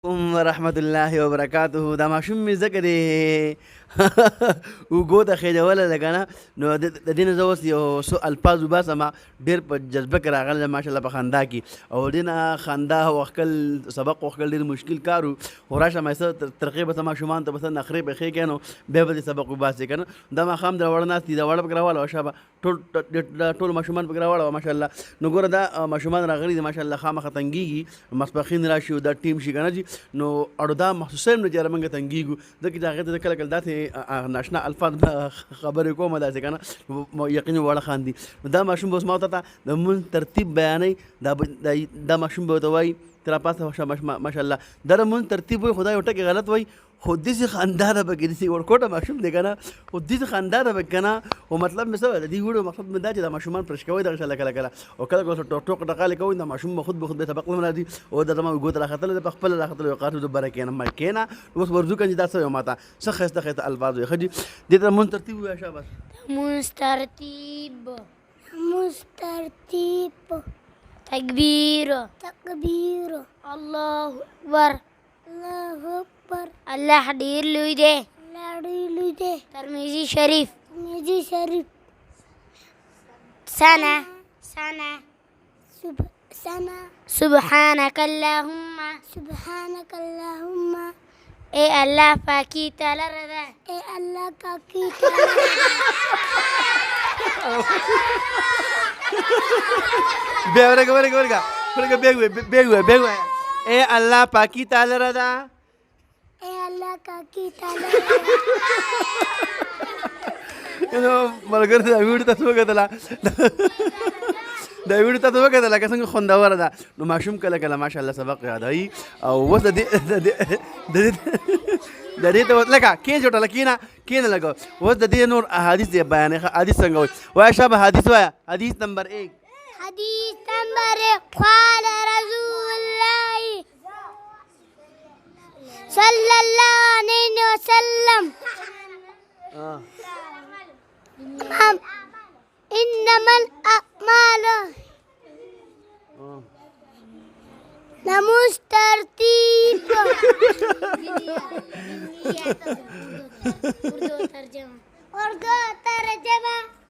ورحمة الله وبركاته. دا ماشوم مې ځکه دی اوږو ته خېجولی ده که نه، نو د دې نه زه اوس یو څو الفاظ وباسم، ډېر په جذبه کې راغلی یم ماشاءالله په خندا کې، او دې نه خندا وښکل سبق وښکل ډېر مشکل کار و. خو راشم څه ترقې به څه ماشومانو ته به څه نخرې پېښې کوې نو بیا به دې سبق وباسې که نه. دا ماښام د واړه ناست دي، دا واړه پکې راواړوه شابه، ټول ماشومان پکې راواړوه ماشاءالله. نو ګوره دا ماشومان راغلي دي ماشاءالله، خامخا تنګېږي ماسپښین راشي او دا ټیم شي که نه جي، نو اړو دا محسوسه یم نه چې یاره موږ تنګېږو، ځکه چې هغې ته زه کله کله داسې ناشنا الفاظ خبرې کوم داسې که نه، یقین واړه خاندي. نو دا ماشوم به اوس ما ورته ته د مونځ ترتیب بیانوي، دا ماشوم به ورته وایي ته راپاسه ماشاءالله، دا د مونځ ترتیب وایي، خو دا یو ټکي غلط وایي، خو داسې خندا ده پکې، داسې ورکوټه ماشوم دی که نه، خو داسې خندا ده پکې که نه. خو مطلب مې څه وایي، د دې ویډیو مقصد مې دا چې دا ماشومان پرش کوئ دغه شله کله کله، او کله کله ټوک ټقالې کوئ، دا ماشوم به خود به بیا سبق نه راځي، او دا زما اوږو ته راختلی ده، په خپله راختلی وي، قاتو دوباره کښېنم کښېنه. اوس ورځو کنجي دا څه وایي ما ته څه ښایسته ښایسته الفاظ وایي ښه جي. دې ته مونځ ترتیب ووایه شاباس. مونځ ترتیب، مونځ ترتیب، تکبیر، تکبیر، الله اکبر، الله اکبر، الله ډېر لوی دی، الله ډېر لوی دی. ترمذي شریف، ترمذي شریف. سنه، سنه، سنه. سبحانك اللهم، سبحانك اللهم. اے الله پاکی تعالی رضا، اے الله پاکی تعالی بیا ورګه بیا وایه اے الله پاکی تعالی رضا، اے الله پاکی تعالی رضا. نو ملګرو دا ویډیو تاسو وکتله، دا ویډیو تاسو وکتله که څنګه خوندوره ده. نو ماشوم کله کله ماشاءالله سبق یادوي، او اوس د دې ته لکه کښېنه چوټله کښېنه لږه، اوس د دې نور احادیث یې بیانوي. ښه حدیث څنګه وایي؟ وایه شابه حدیث وایه. حدیث نمبر 1. حدیث نمبر 1. قال رسول الله صلی اللہ علیہ وسلم انما الاعمال نموز ترتیب. اردو ترجمه